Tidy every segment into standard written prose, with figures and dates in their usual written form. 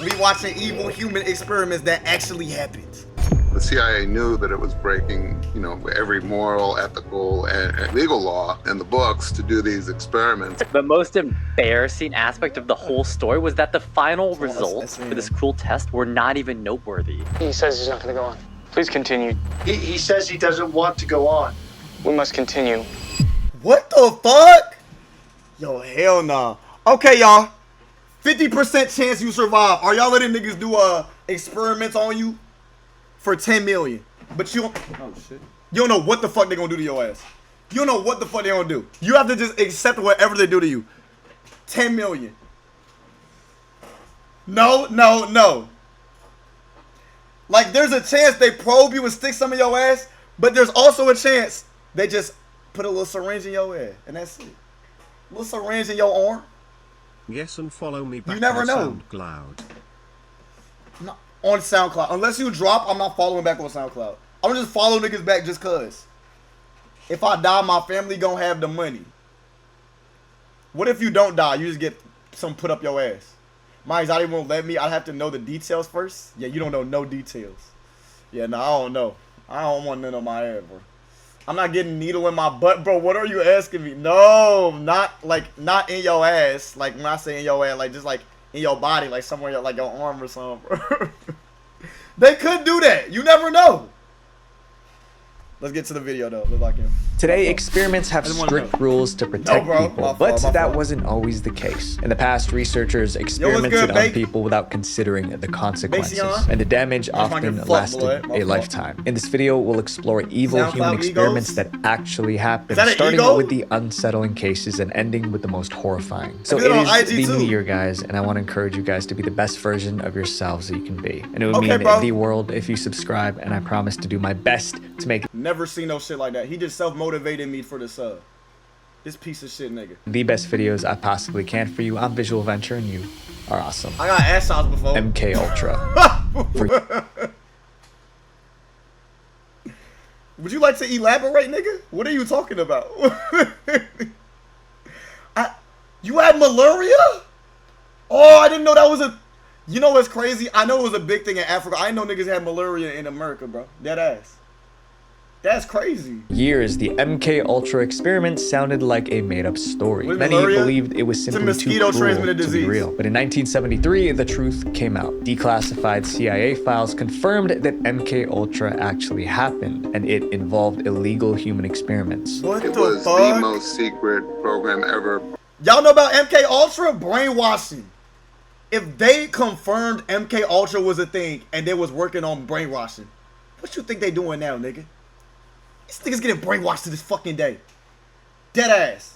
We watching evil human experiments that actually happened. The CIA knew that it was breaking, you know, every moral, ethical, and legal law in the books to do these experiments. The most embarrassing aspect of the whole story was that the final results for this cruel test were not even noteworthy. He says he's not going to go on. Please continue. He says he doesn't want to go on. We must continue. What the fuck? Yo, hell nah. Okay, y'all. 50% chance you survive. Are y'all letting niggas do experiments on you for 10 million? But you don't, oh shit. You don't know what the fuck they gonna do to your ass. You don't know what the fuck they gonna do. You have to just accept whatever they do to you. 10 million. No, no, no. Like, there's a chance they probe you and stick some in your ass, but there's also a chance they just put a little syringe in your ass, and that's it. A little syringe in your arm. Yes, and follow me back You never on know. SoundCloud. No, on SoundCloud. Unless you drop, I'm not following back on SoundCloud. I'm gonna just follow niggas back just cause. If I die, my family gonna have the money. What if you don't die? You just get some put up your ass. My anxiety won't let me. I'd have to know the details first. Yeah, you don't know no details. Yeah, no, I don't know. I don't want none on my ass, bro. I'm not getting needle in my butt, bro. What are you asking me? No, not in your ass. Like, when I say in your ass, like, just like in your body, like somewhere like your arm or something, bro. They could do that. You never know. Let's get to the video though. Let's lock in. Today, experiments have strict rules to protect people, but that wasn't always the case. In the past, researchers experimented on people without considering the consequences, and the damage often lasted a lifetime. In this video, we'll explore evil human experiments that actually happened, starting with the unsettling cases and ending with the most horrifying. So it is the new year, guys, and I want to encourage you guys to be the best version of yourselves that you can be. And it would mean the world if you subscribe, and I promise to do my best to make Never seen no shit like that. He just self-motivated me for the sub. This piece of shit nigga. the best videos I possibly can for you. I'm Visual Venture, and you are awesome. I got ass shots before. MK Ultra. Would you like to elaborate, nigga? What are you talking about? You had malaria? Oh, I didn't know that was a... You know what's crazy? I know it was a big thing in Africa. I didn't know niggas had malaria in America, bro. Dead ass. That's crazy. Years, the MK Ultra experiment sounded like a made-up story. Many believed it was simply too cruel to be real. But in 1973, the truth came out. Declassified CIA files confirmed that MK Ultra actually happened, and it involved illegal human experiments. What It the was fuck? the most secret program ever. Y'all know about MK Ultra? Brainwashing. If they confirmed MK Ultra was a thing and they was working on brainwashing, what you think they doing now, nigga? These niggas getting brainwashed to this fucking day. Dead ass.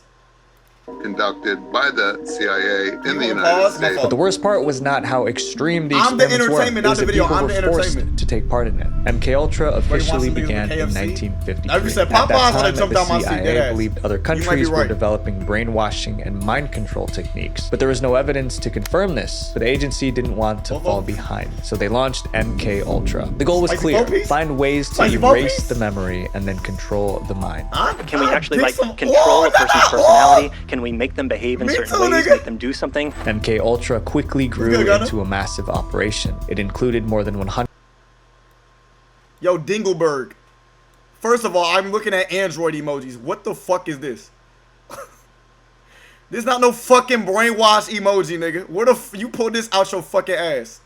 Conducted by the CIA in the United States. But the worst part was not how extreme the I'm the experiments were. entertainment, It not was the that video. people I'm were the forced entertainment. to take part in it. MK Ultra officially began in KFC? 1953. Now, if you said At Popeyes, that I'd time, jump the out my seat, CIA dead ass. believed other You might countries be were right. developing brainwashing and mind control techniques. But there was no evidence to confirm this. But the agency didn't want to fall behind, so they launched MK Ultra. The goal was clear: find ways to erase the memory and then control the mind. Can we actually control a person's personality? Can we make them behave in certain ways, make them do something? MK Ultra quickly grew into a massive operation. It included more than 100. Yo, Dingleberg. First of all, I'm looking at Android emojis. What the fuck is this? This not no fucking brainwash emoji, nigga. Where the you pulled this out your fucking ass?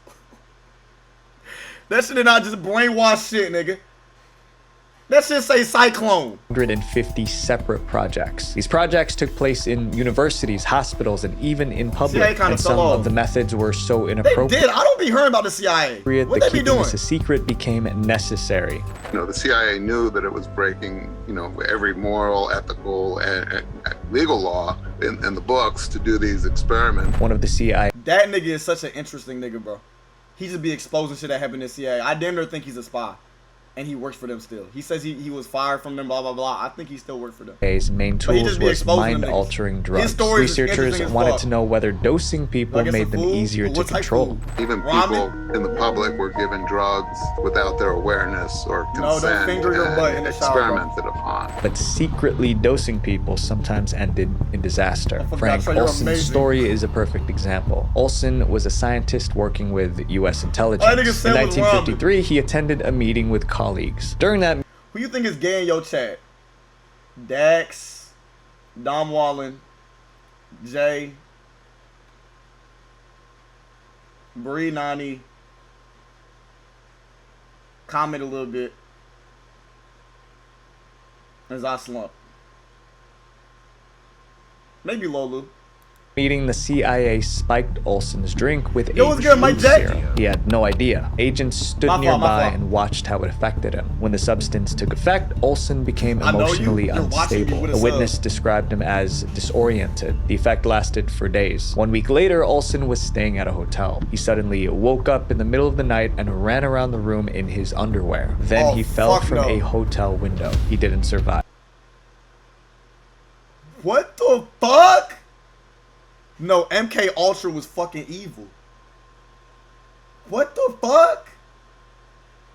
That shit is not just brainwash shit, nigga. That shit say Cyclone. 150 separate projects. These projects took place in universities, hospitals, and even in public. And some of the methods were so inappropriate. They did. I don't be hearing about the CIA. What they be doing? This a secret became necessary. You know, the CIA knew that it was breaking, you know, every moral, ethical, and legal law in the books to do these experiments. One of the CIA. That nigga is such an interesting nigga, bro. He just be exposing shit that happened in the CIA. I damn near think he's a spy. and he works for them still. He says he was fired from them, blah, blah, blah. I think he still works for them. His main tools was mind-altering drugs. Researchers wanted to know whether dosing people made them easier to control. Even people in the public were given drugs without their awareness or consent and experimented upon. But secretly dosing people sometimes ended in disaster. Frank Olson's story is a perfect example. Olson was a scientist working with U.S. intelligence. In 1953, he attended a meeting with colleagues. During that, who you think is gay in your chat? Dax, Dom Wallen, Jay, Bree Nani. Comment a little bit as I slump. Maybe Lolu. meeting, the CIA spiked Olson's drink with a serum. He had no idea. Agents stood nearby and watched how it affected him. When the substance took effect, Olson became emotionally unstable. A witness described him as disoriented. The effect lasted for days. 1 week later, Olson was staying at a hotel. He suddenly woke up in the middle of the night and ran around the room in his underwear. Then he fell from a hotel window. He didn't survive. What the fuck? No, MK Ultra was fucking evil. What the fuck?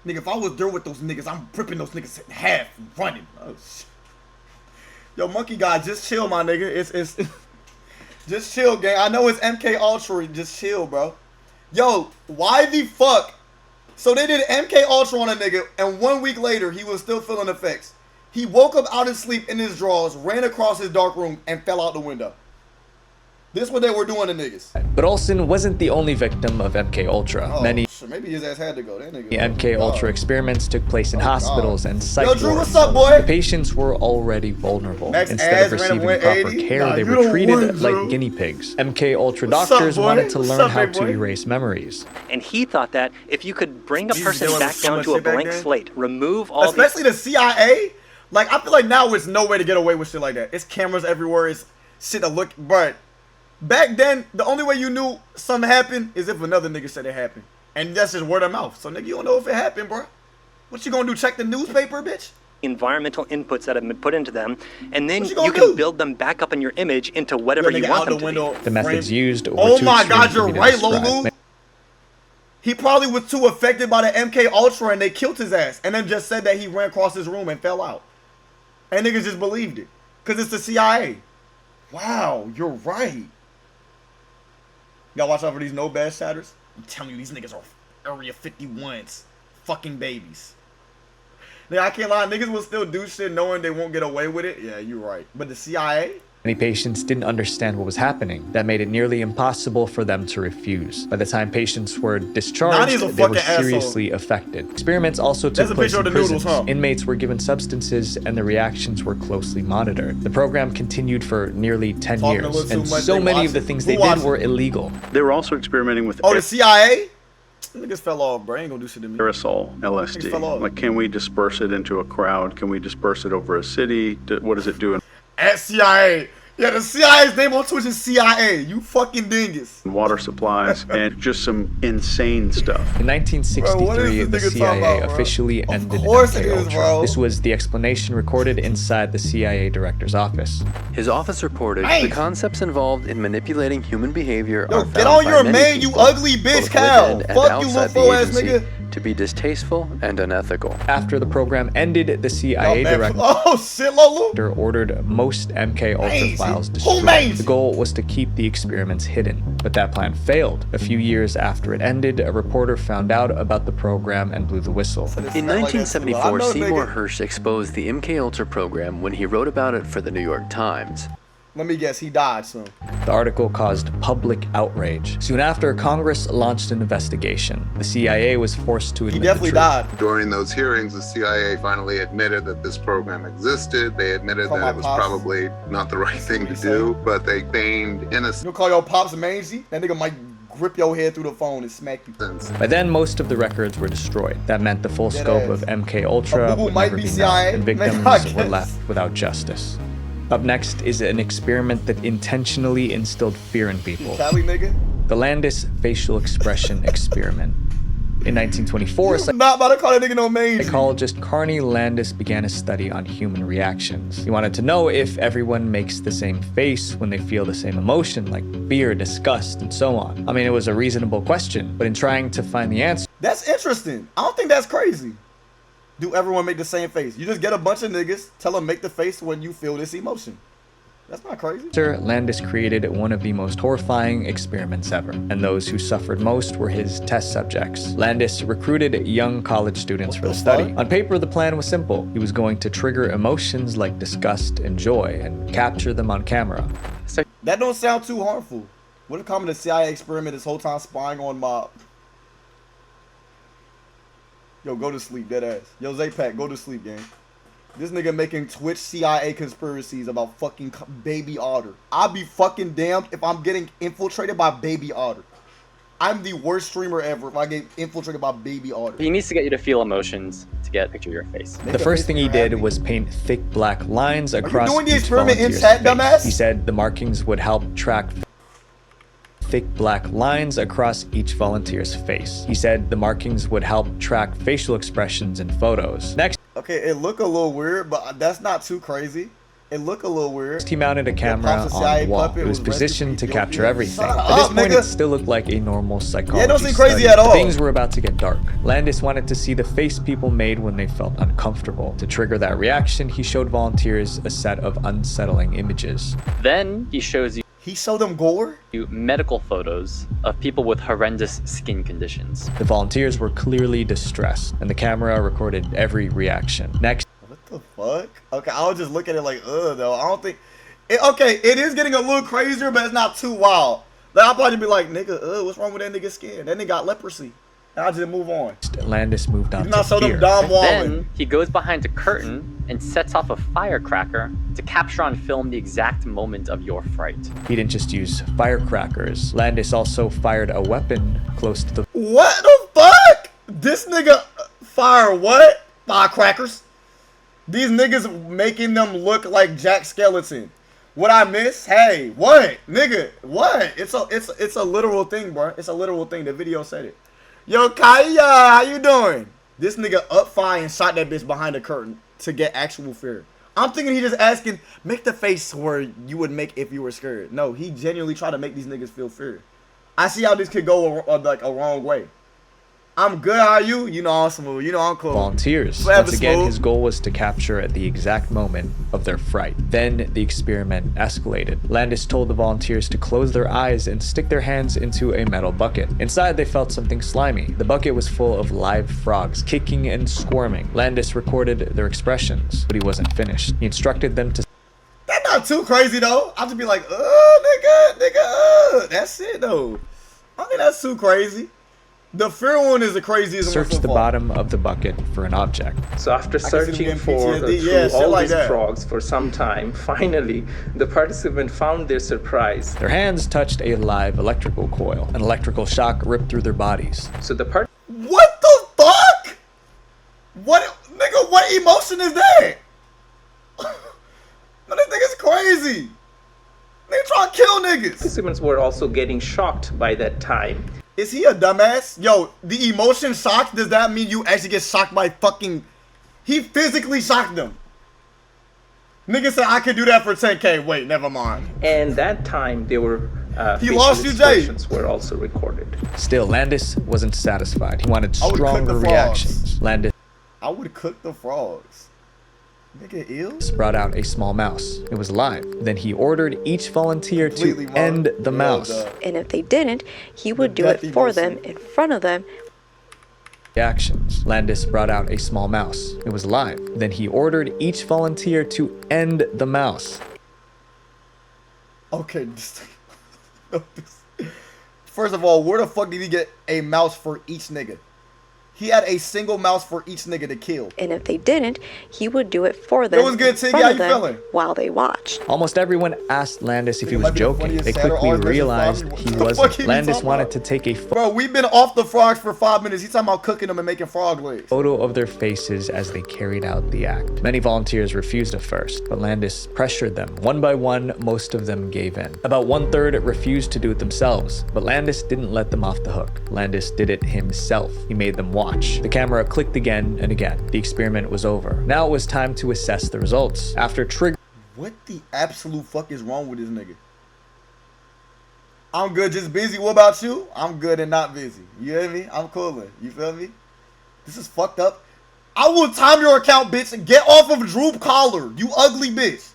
Nigga, if I was there with those niggas, I'm ripping those niggas in half and running. Oh, shit. Yo, Monkey Guy, just chill, my nigga. It's just chill, gang. I know it's MK Ultra. Just chill, bro. Yo, why the fuck? So they did MK Ultra on a nigga, and 1 week later, he was still feeling effects. He woke up out of sleep in his drawers, ran across his dark room, and fell out the window. This is what they were doing to niggas. But Olson wasn't the only victim of MK Ultra. Oh, Many maybe his ass had to go. That nigga. MK Ultra experiments took place in hospitals and psych wards. Yo, Drew, what's up, boy? The patients were already vulnerable. Instead of receiving proper care, they were treated like guinea pigs. MK Ultra doctors wanted to learn how to erase memories. And he thought that if you could bring a person back down to a blank slate, remove all especially the CIA. Like, I feel like now there's no way to get away with shit like that. It's cameras everywhere. It's shit to look, but back then, the only way you knew something happened is if another nigga said it happened. And that's just word of mouth. So, nigga, you don't know if it happened, bro. What you gonna do, check the newspaper, bitch? Environmental inputs that have been put into them, and then you can build them back up in your image into whatever you want them to be. The methods used were oh my God, you're right, Lolu. He probably was too affected by the MK Ultra and they killed his ass. And then just said that he ran across his room and fell out. And niggas just believed it. Because it's the CIA. Wow, you're right. Y'all watch out for these no bad shatters. I'm telling you, these niggas are Area 51s. Fucking babies. Nigga, I can't lie. Niggas will still do shit knowing they won't get away with it. Yeah, you're right. But the CIA? Many patients didn't understand what was happening. That made it nearly impossible for them to refuse. By the time patients were discharged, they were seriously affected. Experiments also took place in prisons. Inmates were given substances and the reactions were closely monitored. The program continued for nearly 10 years, and so many of the things they did were illegal. They were also experimenting with the CIA? Niggas fell off, bro. Ain't gonna do shit to me. Aerosol, LSD. Like, can we disperse it into a crowd? Can we disperse it over a city? What does it do? At CIA. Yeah, the CIA's name on Twitch is CIA. You fucking dingus. Water supplies and just some insane stuff. In 1963, the CIA officially ended MK Ultra. This was the explanation recorded inside the CIA director's office. His office reported the concepts involved in manipulating human behavior are get on your man, you ugly bitch cow. Fuck you, little ass nigga. To be distasteful and unethical. After the program ended, the CIA director ordered most MK Ultra files destroyed. The goal was to keep the experiments hidden, but that plan failed. A few years after it ended, a reporter found out about the program and blew the whistle. In 1974, Seymour Hersh exposed the MK Ultra program when he wrote about it for the New York Times. Let me guess, he died soon. The article caused public outrage. Soon after, Congress launched an investigation. The CIA was forced to admit he definitely died. During those hearings, the CIA finally admitted that this program existed. They admitted that it was probably not the right thing to do, but they feigned innocence. You call your pops mangy? That nigga might grip your head through the phone and smack you. By then, most of the records were destroyed. That meant the full scope of MK Ultra would never be known, and victims were left without justice. Up next is an experiment that intentionally instilled fear in people. Cali, nigga? The Landis facial expression experiment. In 1924, I'm not about to call that nigga no mangy. psychologist Carney Landis began a study on human reactions. He wanted to know if everyone makes the same face when they feel the same emotion, like fear, disgust, and so on. I mean, it was a reasonable question, but in trying to find the answer, that's interesting. I don't think that's crazy. Do everyone make the same face? You just get a bunch of niggas, tell them make the face when you feel this emotion. That's not crazy. Landis created one of the most horrifying experiments ever, and those who suffered most were his test subjects. Landis recruited young college students for the study. On paper, the plan was simple. He was going to trigger emotions like disgust and joy and capture them on camera. That don't sound too harmful. What if coming to CIA experiment this whole time spying on my... Yo, go to sleep, dead ass. Yo, Zapac, go to sleep, gang. This nigga making Twitch CIA conspiracies about fucking Baby Otter. I'll be fucking damned if I'm getting infiltrated by Baby Otter. I'm the worst streamer ever if I get infiltrated by Baby Otter. He needs to get you to feel emotions to get a picture of your face. The first thing he did was paint thick black lines across doing the each experiment in volunteer's chat, face. dumbass? He said the markings would help track thick black lines across each volunteer's face. He said the markings would help track facial expressions in photos. Next, okay, it look a little weird, but that's not too crazy. It look a little weird. he mounted a camera on the wall. It was positioned to capture everything. At this point, it still looked like a normal psychology it don't seem crazy study. at all. Things were about to get dark. Landis wanted to see the face people made when they felt uncomfortable. To trigger that reaction, he showed volunteers a set of unsettling images. Then he shows He showed them gore? you medical photos of people with horrendous skin conditions. The volunteers were clearly distressed, and the camera recorded every reaction. Next, What the fuck? Okay, I'll just look at it like, though. I don't think... okay, it is getting a little crazier, but it's not too wild. Like, I'll probably be like, nigga, what's wrong with that nigga's skin? That nigga got leprosy. And I'll just move on. Landis moved on He's not to so fear. them Dom Wallen. Then he goes behind a curtain and sets off a firecracker to capture on film the exact moment of your fright. He didn't just use firecrackers. Landis also fired a weapon close to the... What the fuck? This nigga fire what? Firecrackers? These niggas making them look like Jack Skeleton. What I miss? Hey, what? Nigga, what? It's a literal thing, bro. It's a literal thing. The video said it. Yo, Kaya, how you doing? This nigga up fire and shot that bitch behind the curtain to get actual fear. I'm thinking he just asking, make the face where you would make if you were scared. No, he genuinely tried to make these niggas feel fear. I see how this could go like a wrong way. I'm good, how are you? You know I'm smooth, you know I'm cool. Volunteers. Forever Once again, smooth. his goal was to capture at the exact moment of their fright. Then the experiment escalated. Landis told the volunteers to close their eyes and stick their hands into a metal bucket. Inside, they felt something slimy. The bucket was full of live frogs, kicking and squirming. Landis recorded their expressions, but he wasn't finished. He instructed them to... That's not too crazy though. I'll just be like, nigga, that's it though. I think that's too crazy. The fear one is the craziest one search so the far. bottom of the bucket for an object. So after searching for PTSD, through all like these that. frogs for some time, finally the participant found their surprise. Their hands touched a live electrical coil. An electrical shock ripped through their bodies. So the What the fuck? What, nigga? What emotion is that? Man, this nigga's crazy. They trying to kill niggas. participants were also getting shocked by that time. Is he a dumbass? Yo, the emotion shocked, does that mean you actually get shocked by fucking... He physically shocked them. Nigga said I could do that for 10K. Wait, never mind. And that time they were He facial lost you, Jay. expressions were also recorded. Still, Landis wasn't satisfied. He wanted I would cook stronger the frogs. reactions. Landis I would cook the frogs. Nigga, ill? brought out a small mouse. It was alive. Then he ordered each volunteer to end the mouse. And if they didn't, he would do it for them in front of them. Reactions. Landis brought out a small mouse. It was alive. Then he ordered each volunteer to end the mouse. Okay. First of all, where the fuck did he get a mouse for each nigga? He had a single mouse for each nigga to kill. And if they didn't, he would do it for them. It was good, Tiggy. How you feeling? While they watched. Almost everyone asked Landis if he was joking. They quickly realized he wasn't. Landis wanted to take a bro, we've been off the frogs for 5 minutes. He's talking about cooking them and making frog legs. Photo of their faces as they carried out the act. Many volunteers refused at first, but Landis pressured them. One by one, most of them gave in. About 1/3 refused to do it themselves, but Landis didn't let them off the hook. Landis did it himself. He made them watch. The camera clicked again and again. The experiment was over. Now it was time to assess the results. After trigger. What the absolute fuck is wrong with this nigga? I'm good, just busy. What about you? I'm good and not busy. You hear me? I'm coolin'. You feel me? This is fucked up. I will time your account, bitch, and get off of Droop Collar, you ugly bitch.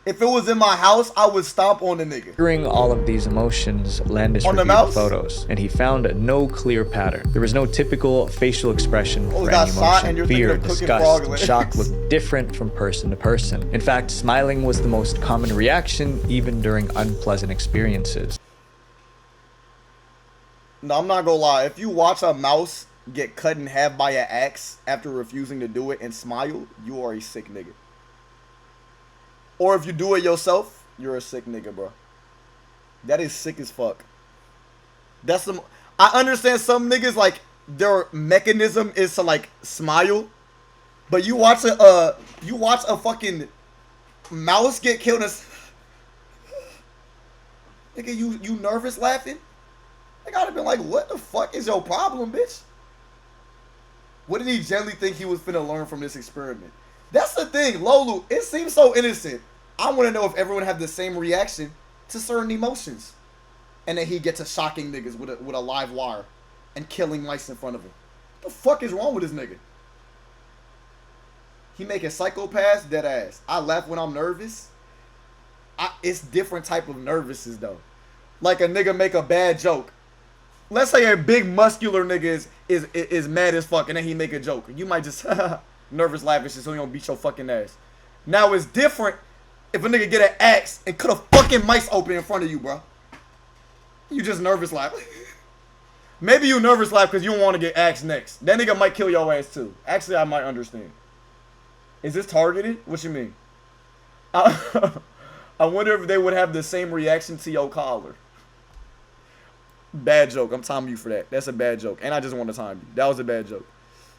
If it was in my house, I would stomp on the nigga. During all of these emotions, Landis reviewed the photos, and he found no clear pattern. There was no typical facial expression for any emotion. Fear, disgust, and shock looked different from person to person. In fact, smiling was the most common reaction, even during unpleasant experiences. No, I'm not gonna lie. If you watch a mouse get cut in half by an axe after refusing to do it and smile, you are a sick nigga. Or if you do it yourself, you're a sick nigga, bro. That is sick as fuck. That's the. I understand some niggas, like, their mechanism is to, like, smile, but you watch a fucking mouse get killed and nigga, you nervous laughing? I gotta be like, what the fuck is your problem, bitch? What did he generally think he was finna learn from this experiment? That's the thing, Lolu. It seems so innocent. I want to know if everyone had the same reaction to certain emotions, and then he gets to shocking niggas with a live wire and killing mice in front of him. What the fuck is wrong with this nigga? He making psychopaths dead ass. I laugh when I'm nervous. It's different type of nervousness though. Like a nigga make a bad joke. Let's say a big muscular nigga is mad as fuck and then he make a joke. You might just nervous laugh and shit so he don't beat your fucking ass. Now it's different if a nigga get an axe and cut a fucking mice open in front of you, bro. You just nervous laugh. Maybe you nervous laugh because you don't want to get axed next. That nigga might kill your ass too. Actually, I might understand. Is this targeted? What you mean? I wonder if they would have the same reaction to your collar. Bad joke. I'm timing you for that. That's a bad joke. And I just want to time you. That was a bad joke.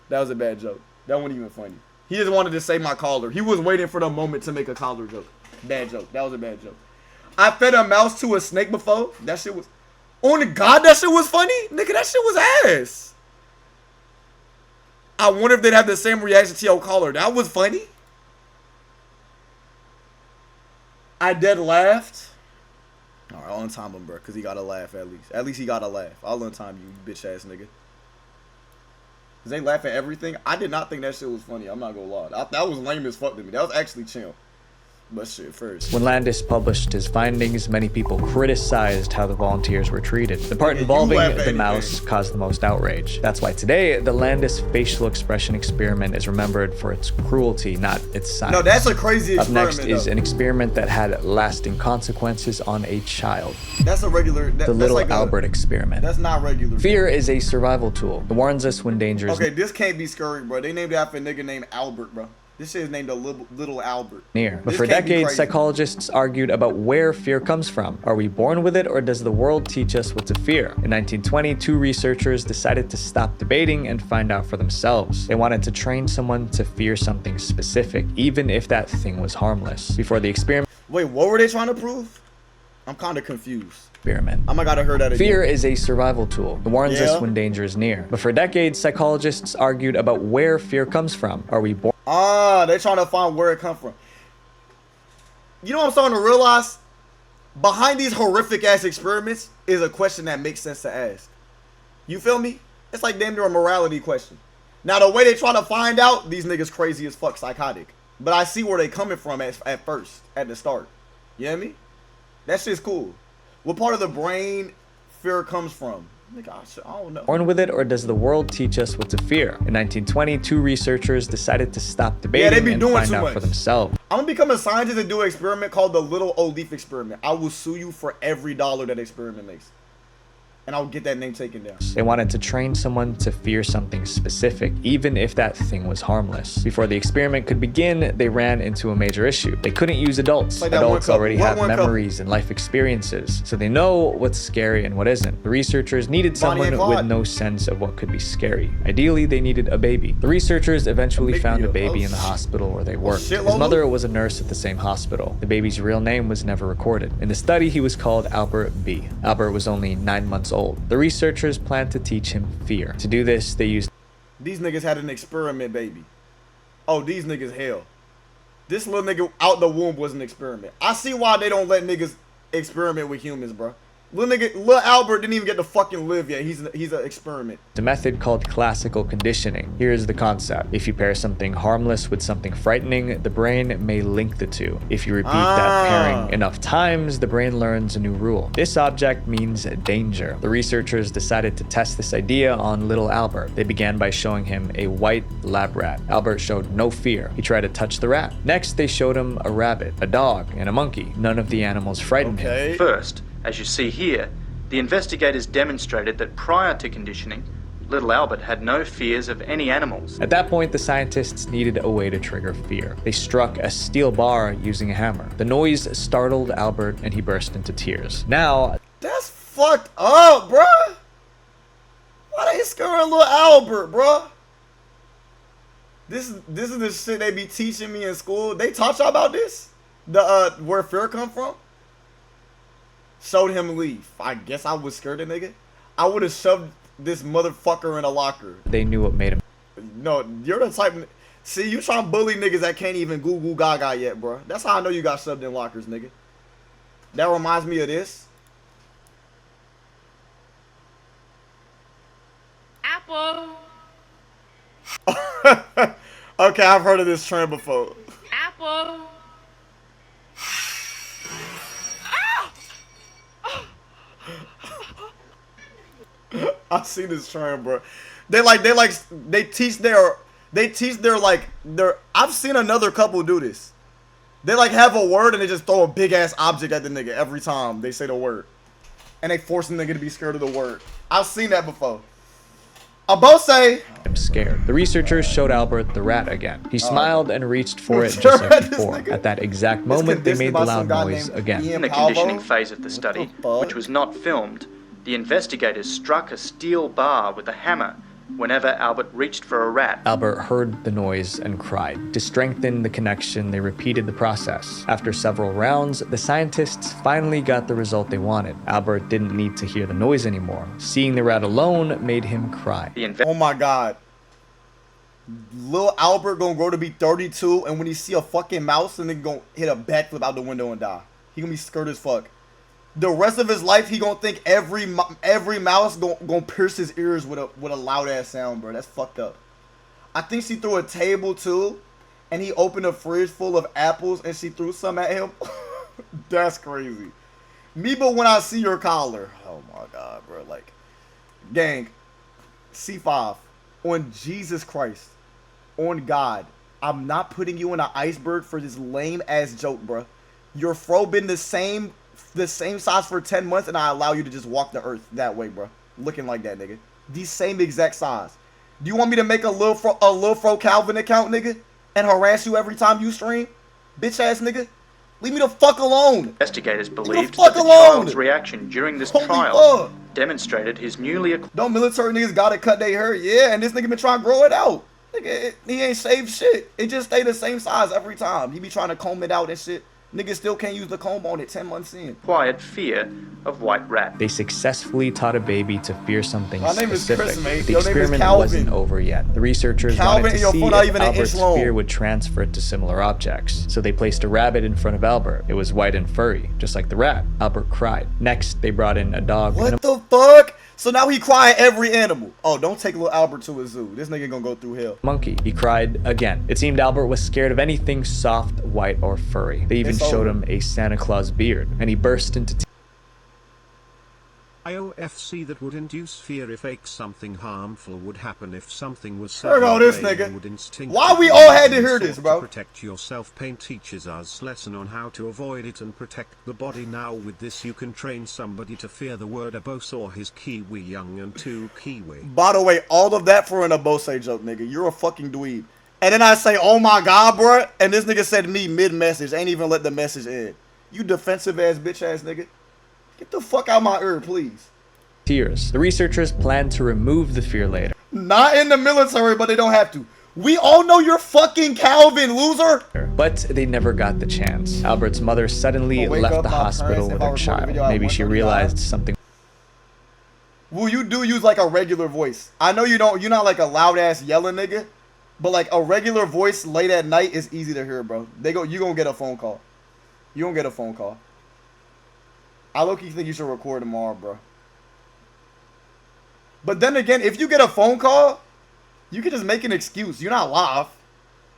That was a bad joke. That wasn't even funny. He just wanted to say my collar. He was waiting for the moment to make a collar joke. Bad joke. That was a bad joke. I fed a mouse to a snake before. That shit was... On the God, that shit was funny? Nigga, that shit was ass. I wonder if they'd have the same reaction to your collar. That was funny. I dead laughed. Alright, I'll untime him, bro, because he gotta laugh at least. At least he gotta laugh. I'll untime you, bitch ass nigga. Because they laugh at everything. I did not think that shit was funny. I'm not gonna lie. That was lame as fuck to me. That was actually chill. But shit, first. When Landis published his findings, many people criticized how the volunteers were treated. The part involving the mouse caused the most outrage. That's why today, the Landis facial expression experiment is remembered for its cruelty, not its science. No, that's a crazy experiment. Up next is an experiment that had lasting consequences on a child. That's a regular... The little like Albert experiment. That's not regular. Fear is a survival tool. It warns us when danger is... Okay, this can't be scary, bro. They named it after a nigga named Albert, bro. This shit is named a little Albert. Near. But for decades, psychologists argued about where fear comes from. Are we born with it, or does the world teach us what to fear? In 1920, two researchers decided to stop debating and find out for themselves. They wanted to train someone to fear something specific, even if that thing was harmless. Before the experiment... Wait, what were they trying to prove? I'm kind of confused. Experiment. I gotta hear that again. Fear is a survival tool. It warns us when danger is near. But for decades, psychologists argued about where fear comes from. Are we born... They're trying to find where it comes from. You know what I'm starting to realize? Behind these horrific ass experiments is a question that makes sense to ask. You feel me? It's like damn near a morality question. Now the way they trying to find out, these niggas crazy as fuck, psychotic. But I see where they coming from at first, at the start. You hear me? That shit's cool. What part of the brain fear comes from? Nigga, I don't know. Born with it, or does the world teach us what to fear? In 1920, two researchers decided to stop debating and find out for themselves. I'm gonna become a scientist and do an experiment called the Little Old Leaf experiment. I will sue you for every dollar that experiment makes. and I'll get that name taken down. They wanted to train someone to fear something specific, even if that thing was harmless. Before the experiment could begin, they ran into a major issue. They couldn't use adults. Adults already have memories and life experiences, so they know what's scary and what isn't. The researchers needed someone with no sense of what could be scary. Ideally, they needed a baby. The researchers eventually found a baby in the hospital where they worked. His mother was a nurse at the same hospital. The baby's real name was never recorded. In the study, he was called Albert B. Albert was only 9 months old. The researchers planned to teach him fear. To do this, they used... These niggas had an experiment baby. Oh, these niggas hell. This little nigga out the womb was an experiment. I see why they don't let niggas experiment with humans, bro. Lil Albert didn't even get to fucking live yet. He's an experiment. The method called classical conditioning. Here's the concept. If you pair something harmless with something frightening, the brain may link the two. If you repeat that pairing enough times, the brain learns a new rule. This object means danger. The researchers decided to test this idea on little Albert. They began by showing him a white lab rat. Albert showed no fear. He tried to touch the rat. Next, they showed him a rabbit, a dog, and a monkey. None of the animals frightened him. First, as you see here, the investigators demonstrated that prior to conditioning, little Albert had no fears of any animals. At that point, the scientists needed a way to trigger fear. They struck a steel bar using a hammer. The noise startled Albert and he burst into tears. Now... That's fucked up, bruh! Why they scaring little Albert, bruh? This is the shit they be teaching me in school. They taught y'all about this? Where fear come from? Showed him leave. I guess I was scared of nigga. I would have shoved this motherfucker in a locker. They knew what made him. No, you're the type. See, you trying to bully niggas that can't even goo goo gaga yet, bro. That's how I know you got shoved in lockers, nigga. That reminds me of this. Apple. Okay, I've heard of this trend before. Apple. I've seen this trend, bro. They teach their I've seen another couple do this. They like have a word and they just throw a big ass object at the nigga every time they say the word. And they force the nigga to be scared of the word. I've seen that before. I'm scared. The researchers showed Albert the rat again. He smiled and reached for it just like before. At that exact moment, they made the loud noise again. In the conditioning phase of the study, which was not filmed, the investigators struck a steel bar with a hammer whenever Albert reached for a rat. Albert heard the noise and cried. To strengthen the connection, they repeated the process. After several rounds, the scientists finally got the result they wanted. Albert didn't need to hear the noise anymore. Seeing the rat alone made him cry. Oh my god. Lil Albert gonna grow to be 32, and when he see a fucking mouse, and then gonna hit a backflip out the window and die. He gonna be scared as fuck. The rest of his life, he gonna think every mouse gonna pierce his ears with a loud ass sound, bro. That's fucked up. I think she threw a table too, and he opened a fridge full of apples and she threw some at him. That's crazy. Me, but when I see your collar, oh my god, bro. Like, gang, C5 on Jesus Christ, on God, I'm not putting you in an iceberg for this lame ass joke, bro. Your fro been the same size for 10 months, and I allow you to just walk the earth that way, bro. Looking like that, nigga. The same exact size. Do you want me to make a Lil Fro Calvin account, nigga, and harass you every time you stream? Bitch ass nigga. Leave me the fuck alone. Investigators believed that the child's reaction during this trial demonstrated his newly... Don't military niggas gotta cut their hair? Yeah, and this nigga been trying to grow it out. Nigga, he ain't shaved shit. It just stay the same size every time. He be trying to comb it out and shit. Niggas still can't use the comb on it 10 months in. Quiet fear of white rat. They successfully taught a baby to fear something specific. Is Chris, mate. The experiment wasn't over yet. The researchers wanted to see if Albert's fear would transfer to similar objects. So they placed a rabbit in front of Albert. It was white and furry, just like the rat. Albert cried. Next, they brought in a dog. What the fuck? So now he cry at every animal. Oh, don't take little Albert to a zoo. This nigga gonna go through hell. Monkey. He cried again. It seemed Albert was scared of anything soft, white, or furry. They even showed him a Santa Claus beard, and he burst into tears. IOFC that would induce fear if something harmful would happen if something was said. Here go this nigga. Why we all had to hear this, bro? To protect yourself. Pain teaches us lesson on how to avoid it and protect the body. Now with this you can train somebody to fear the word Abose or his Kiwi young and two Kiwi. By the way, all of that for an Abose joke, nigga. You're a fucking dweeb. And then I say, oh my god, bro. And this nigga said me mid-message. Ain't even let the message end. You defensive ass bitch ass nigga. Get the fuck out my ear, please. Tears. The researchers plan to remove the fear later. Not in the military, but they don't have to. We all know you're fucking Calvin, loser. But they never got the chance. Albert's mother suddenly left the hospital with her child. Maybe she realized something. Well, you do use like a regular voice. I know you don't. You're not like a loud ass yelling nigga, but like a regular voice late at night is easy to hear, bro. You gonna get a phone call. You gonna get a phone call. I low-key think you should record tomorrow, bro. But then again, if you get a phone call, you could just make an excuse. You're not live.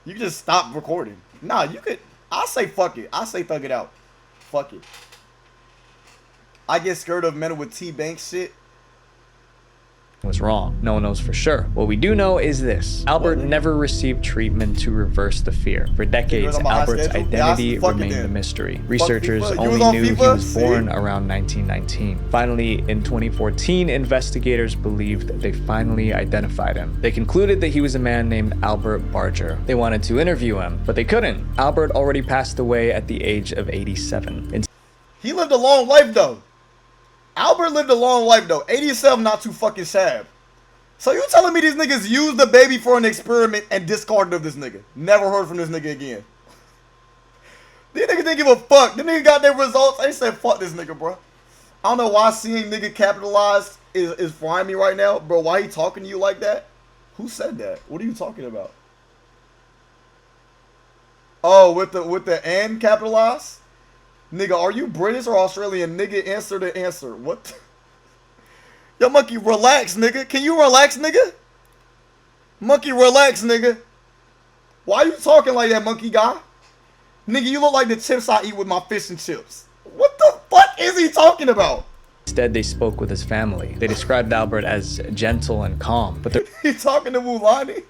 You can just stop recording. Nah, you could. I say fuck it. I say thug it out. Fuck it. I get scared of men with T-Bank shit. Was wrong. No one knows for sure. What we do know is this. Albert never received treatment to reverse the fear. For decades, Albert's identity remained a mystery. Researchers only knew he was born around 1919. Finally, in 2014, investigators believed they finally identified him. They concluded that he was a man named Albert Barger. They wanted to interview him, but they couldn't. Albert already passed away at the age of 87. He lived a long life, though. Albert lived a long life, though. 87, not too fucking sad. So you telling me these niggas used the baby for an experiment and discarded of this nigga? Never heard from this nigga again. These niggas didn't give a fuck. The nigga got their results. They said, fuck this nigga, bro. I don't know why seeing nigga capitalized is frying me right now. Bro, why he talking to you like that? Who said that? What are you talking about? Oh, with the and capitalized? Nigga, are you British or Australian? Nigga, answer the answer. What? Yo, monkey, relax, nigga. Can you relax, nigga? Monkey, relax, nigga. Why you talking like that, monkey guy? Nigga, you look like the chips I eat with my fish and chips. What the fuck is he talking about? Instead, they spoke with his family. They described Albert as gentle and calm, but he talking to Mulani?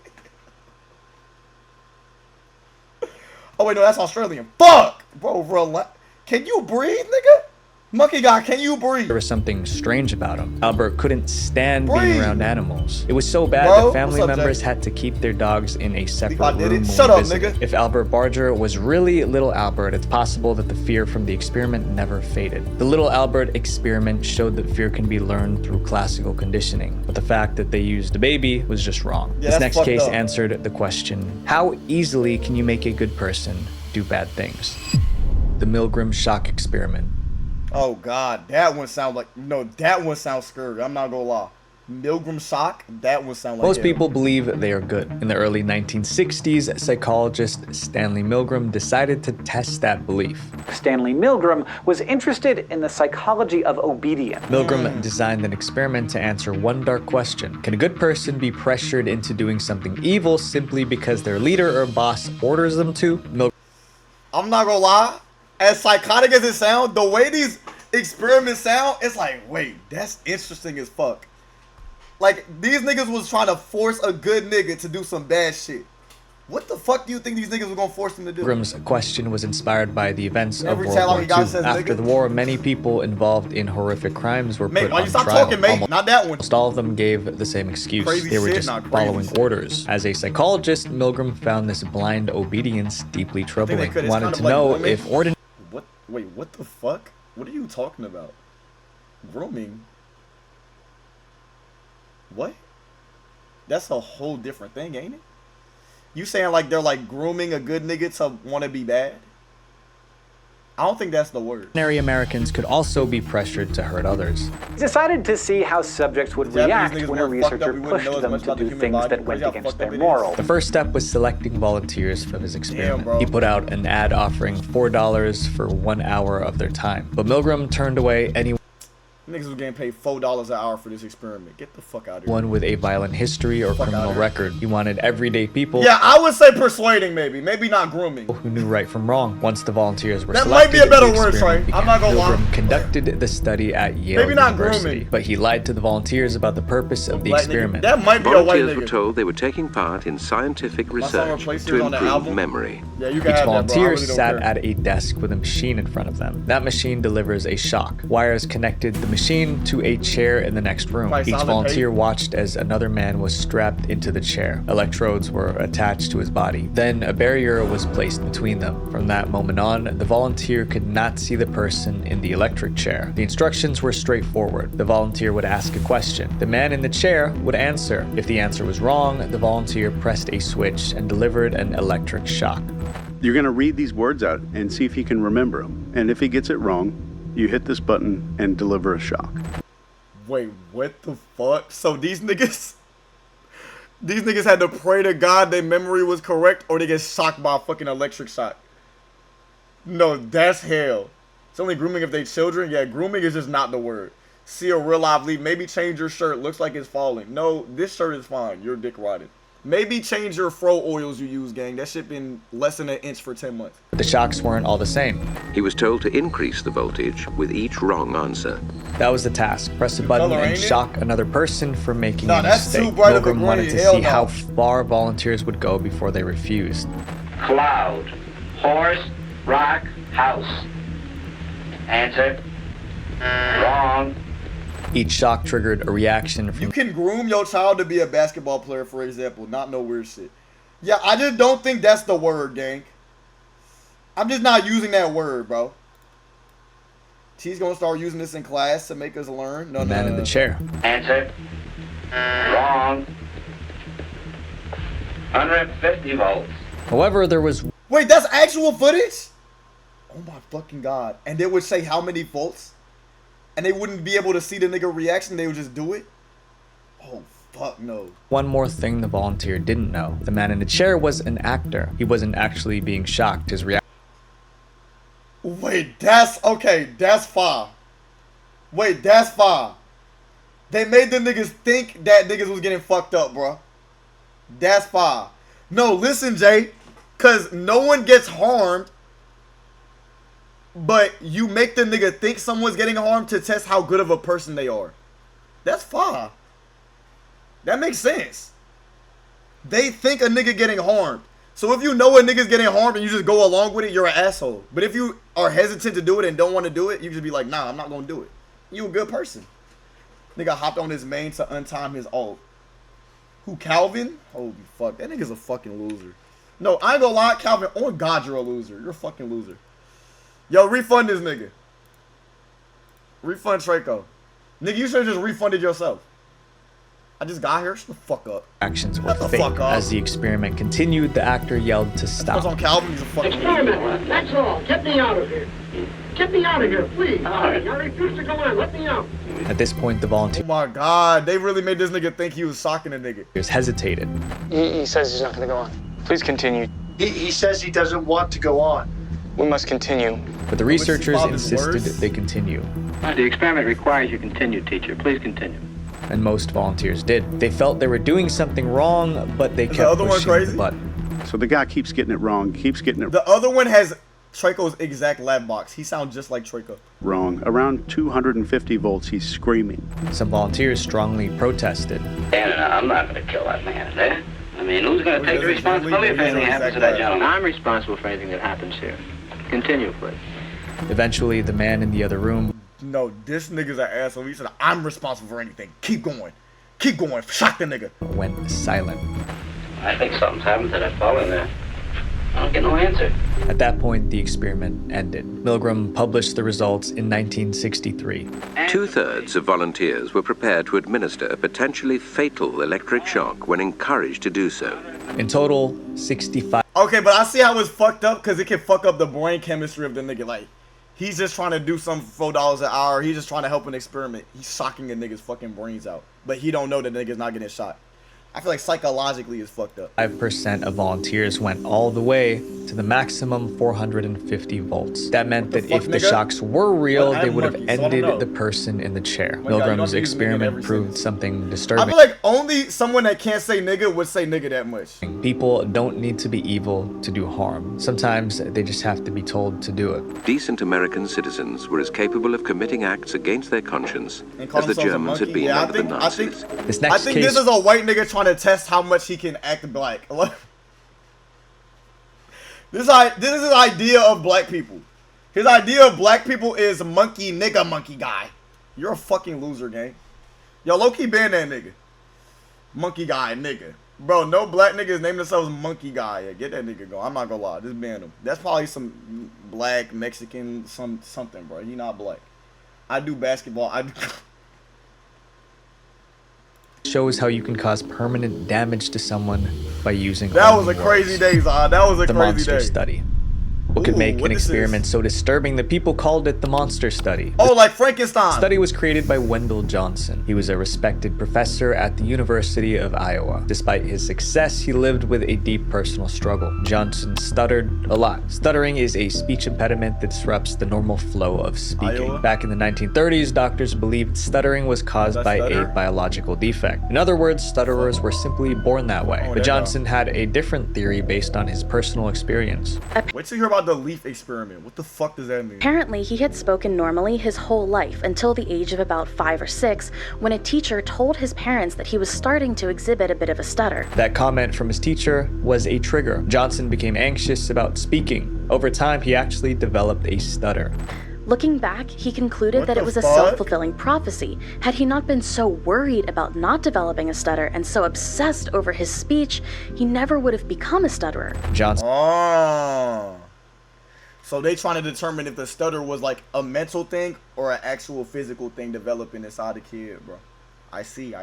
Oh, wait, no, that's Australian. Fuck! Bro, relax. Can you breathe, nigga? Monkey guy, can you breathe? There was something strange about him. Albert couldn't stand being around animals. It was so bad that family members had to keep their dogs in a separate room. Shut up, nigga. If Albert Barger was really little Albert, it's possible that the fear from the experiment never faded. The little Albert experiment showed that fear can be learned through classical conditioning, but the fact that they used a baby was just wrong. Yeah, this next case answered the question, how easily can you make a good person do bad things? The Milgram shock experiment. Oh god, that one sounds like that one sounds scary. I'm not gonna lie. Milgram shock, that one sounds like most people believe they are good. In the early 1960s, psychologist Stanley Milgram decided to test that belief. Stanley Milgram was interested in the psychology of obedience. Milgram designed an experiment to answer one dark question. Can a good person be pressured into doing something evil simply because their leader or boss orders them to? I'm not gonna lie. As psychotic as it sounds, the way these experiments sound, it's like, wait, that's interesting as fuck. Like, these niggas was trying to force a good nigga to do some bad shit. What the fuck do you think these niggas were gonna force him to do? Milgram's question was inspired by the events of World War II. After the war, many people involved in horrific crimes were put on trial. Not that one. Almost all of them gave the same excuse. They were just following orders. As a psychologist, Milgram found this blind obedience deeply troubling. He wanted to know if ordinary... Wait, what the fuck? What are you talking about? Grooming? What? That's a whole different thing, ain't it? You saying like they're like grooming a good nigga to want to be bad? I don't think that's the word. Ordinary Americans could also be pressured to hurt others. He decided to see how subjects would react when a researcher pushed them to do things that went against their morals. The first step was selecting volunteers for his experiment. He put out an ad offering $4 for 1 hour of their time. But Milgram turned away anyone. Niggas was getting paid $4 an hour for this experiment. Get the fuck out of here. One with a violent history or criminal record. He wanted everyday people. Yeah, I would say persuading, maybe not grooming. Who knew right from wrong. Once the volunteers were that selected, might be a better word, Trey. I'm not gonna lie. Conducted the study at Yale maybe not University, grooming, but he lied to the volunteers about the purpose of the experiment. That might be a white Volunteers nigga. were told they were taking part in scientific research to improve memory. Yeah, you can Each have volunteer that, bro. sat at a desk with a machine in front of them. That machine delivers a shock. Wires connected the machine to a chair in the next room. Each volunteer watched as another man was strapped into the chair. Electrodes were attached to his body. Then a barrier was placed between them. From that moment on, the volunteer could not see the person in the electric chair. The instructions were straightforward. The volunteer would ask a question. The man in the chair would answer. If the answer was wrong, the volunteer pressed a switch and delivered an electric shock. You're going to read these words out and see if he can remember them. And if he gets it wrong, you hit this button and deliver a shock. Wait, what the fuck? So these niggas had to pray to God their memory was correct or they get shocked by a fucking electric shock. No, that's hell. It's only grooming if they children. Yeah, grooming is just not the word. See a Realliveleaf. Maybe change your shirt. Looks like it's falling. No, this shirt is fine. Your dick rotted. Maybe change your fro oils you use, gang. That shit been less than an inch for 10 months. The shocks weren't all the same. He was told to increase the voltage with each wrong answer. That was the task. Press a button and shock another person for making a that's mistake. too bright of a Milgram wanted to green. Hell see no. how far volunteers would go before they refused. Cloud, horse, rock, house. Answer. Wrong. Each shock triggered a reaction from... You can groom your child to be a basketball player, for example. Not no weird shit. Yeah, I just don't think that's the word, gang. I'm just not using that word, bro. She's gonna start using this in class to make us learn. No, man in the chair. Answer. Wrong. 150 volts. However, there was... Wait, that's actual footage? Oh my fucking God. And they would say how many volts? And they wouldn't be able to see the nigga reaction. They would just do it? Oh, fuck no. One more thing the volunteer didn't know. The man in the chair was an actor. He wasn't actually being shocked. His reaction... Wait, that's... Okay, that's fine. Wait, that's fine. They made the niggas think that niggas was getting fucked up, bro. That's fine. No, listen, Jay. Because no one gets harmed. But you make the nigga think someone's getting harmed to test how good of a person they are. That's fine. That makes sense. They think a nigga getting harmed. So if you know a nigga's getting harmed and you just go along with it, you're an asshole. But if you are hesitant to do it and don't want to do it, you just be like, nah, I'm not going to do it. You a good person. Nigga hopped on his main to untime his alt. Who, Calvin? Holy fuck. That nigga's a fucking loser. No, I ain't gonna lie, Calvin. On God, you're a loser. You're a fucking loser. Yo, refund this nigga. Refund Traco. Nigga, you should have just refunded yourself. I just got here. Shut the fuck up. Actions were fake. As the experiment continued, the actor yelled to stop. On Calvin, he's a fucking experiment. That's all. Get me out of here. Get me out of here, please. I refuse to go in. Let me out. At this point, the volunteer... Oh my God. They really made this nigga think he was socking a nigga. ...hesitated. He says he's not going to go on. Please continue. He says he doesn't want to go on. We must continue. But the researchers insisted they continue. The experiment requires you continue, teacher. Please continue. And most volunteers did. They felt they were doing something wrong, but they kept pushing the button. So the guy keeps getting it wrong, keeps getting it The other one has Traco's exact lab box. He sounds just like Traco. wrong. Around 250 volts, he's screaming. Some volunteers strongly protested. I'm not going to kill that man, eh? I mean, who's going to take the responsibility if anything happens to that gentleman? I'm responsible for anything that happens here. Continue, please. Eventually, the man in the other room... No, this nigga's an asshole. He said, I'm responsible for anything. Keep going. Keep going. Shock the nigga. ...went silent. I think something's happened to that fellow in there. I don't get no answer. At that point, the experiment ended. Milgram published the results in 1963. 2/3 of volunteers were prepared to administer a potentially fatal electric shock when encouraged to do so. In total, 65... Okay, but I see how it's fucked up because it can fuck up the brain chemistry of the nigga. Like, he's just trying to do something for $4 an hour. He's just trying to help an experiment. He's shocking a nigga's fucking brains out. But he don't know that the nigga's not getting shot. I feel like psychologically it's fucked up. 5% of volunteers went all the way to the maximum 450 volts. That meant that if the shocks were real, they would have ended the person in the chair. Milgram's experiment proved something disturbing. I feel like only someone that can't say nigga would say nigga that much. People don't need to be evil to do harm. Sometimes they just have to be told to do it. Decent American citizens were as capable of committing acts against their conscience as the Germans had been under the Nazis. I think this is a white nigga trying to test how much he can act black. This is his idea of black people. His idea of black people is monkey nigga monkey guy. You're a fucking loser, gang. Yo, low-key ban that nigga. Monkey guy nigga. Bro, no black niggas name themselves monkey guy. Yeah, get that nigga going. I'm not gonna lie. Just ban him. That's probably some black, Mexican, something, bro. He not black. I do basketball. Shows how you can cause permanent damage to someone by using that was a crazy day, Zod. That was a the crazy monster day. Study. What could make an experiment so disturbing that people called it the monster study? Oh, like Frankenstein. The study was created by Wendell Johnson. He was a respected professor at the University of Iowa. Despite his success, he lived with a deep personal struggle. Johnson stuttered a lot. Stuttering is a speech impediment that disrupts the normal flow of speaking. Back in the 1930s, doctors believed stuttering was caused by a biological defect. In other words, stutterers were simply born that way. But Johnson had a different theory based on his personal experience. Wait till you hear about the Leaf experiment. What the fuck does that mean? Apparently, he had spoken normally his whole life until the age of about 5 or 6, when a teacher told his parents that he was starting to exhibit a bit of a stutter. That comment from his teacher was a trigger. Johnson became anxious about speaking. Over time, he actually developed a stutter. Looking back, he concluded that it was a self-fulfilling prophecy. Had he not been so worried about not developing a stutter and so obsessed over his speech, he never would have become a stutterer. Johnson. Oh. So they trying to determine if the stutter was like a mental thing or an actual physical thing developing inside the kid, bro. I see.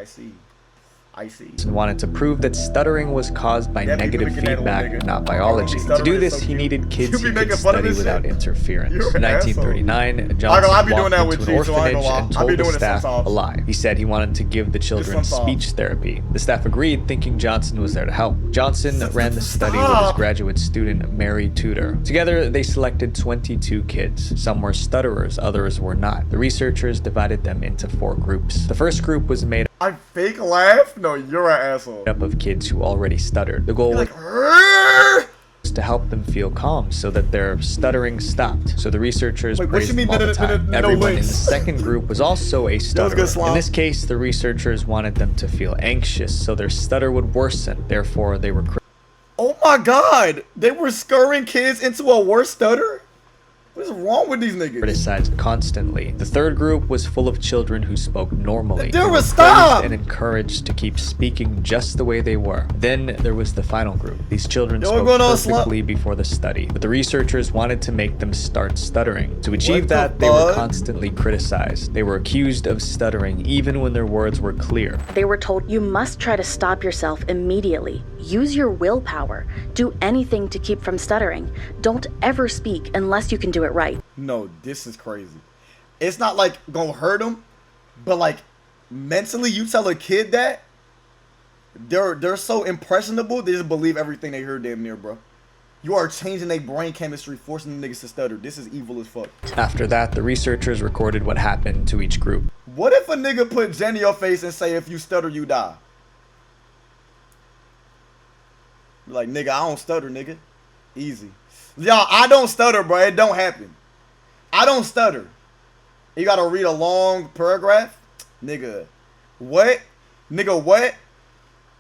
And wanted to prove that stuttering was caused by negative feedback, not biology. To do this, he needed kids who could study without interference. In 1939, Johnson walked into an orphanage and told the staff a lie. He said he wanted to give the children speech therapy. The staff agreed, thinking Johnson was there to help. Johnson ran the study with his graduate student, Mary Tudor. Together, they selected 22 kids. Some were stutterers, others were not. The researchers divided them into 4 groups. The first group was made I fake laugh? No, you're an asshole. Up of kids who already stuttered. The goal was to help them feel calm so that their stuttering stopped. So the researchers praised them all the time. Everyone in the second group was also a stutterer. In this case, the researchers wanted them to feel anxious so their stutter would worsen. Therefore, they were oh my god! They were scurrying kids into a worse stutter? What is wrong with these niggas? Criticized constantly. The third group was full of children who spoke normally. They were stop! And encouraged to keep speaking just the way they were. Then there was the final group. These children spoke perfectly before the study, but the researchers wanted to make them start stuttering. To achieve that, they were constantly criticized. They were accused of stuttering even when their words were clear. They were told, you must try to stop yourself immediately. Use your willpower. Do anything to keep from stuttering. Don't ever speak unless you can do it right. No, this is crazy. It's not like gonna hurt them, but like mentally, you tell a kid that they're so impressionable, they just believe everything they hear damn near, bro. You are changing their brain chemistry, forcing the niggas to stutter. This is evil as fuck. After that, the researchers recorded what happened to each group. What if a nigga put Jenny in your face and say, if you stutter, you die? Like, nigga, I don't stutter, nigga. Easy. Y'all, I don't stutter, bro. It don't happen. I don't stutter. You gotta read a long paragraph? Nigga. What? Nigga, what?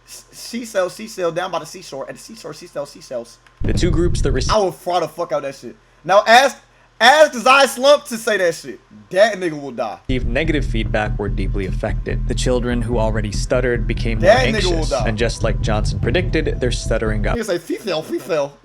Seashell down by the seashore. At the seashore, seashells. The two groups that I will fraud the fuck out that shit. Now ask Zai Slump to say that shit. That nigga will die. Received negative feedback were deeply affected. The children who already stuttered became more anxious. And just like Johnson predicted, their stuttering got. He say, feel.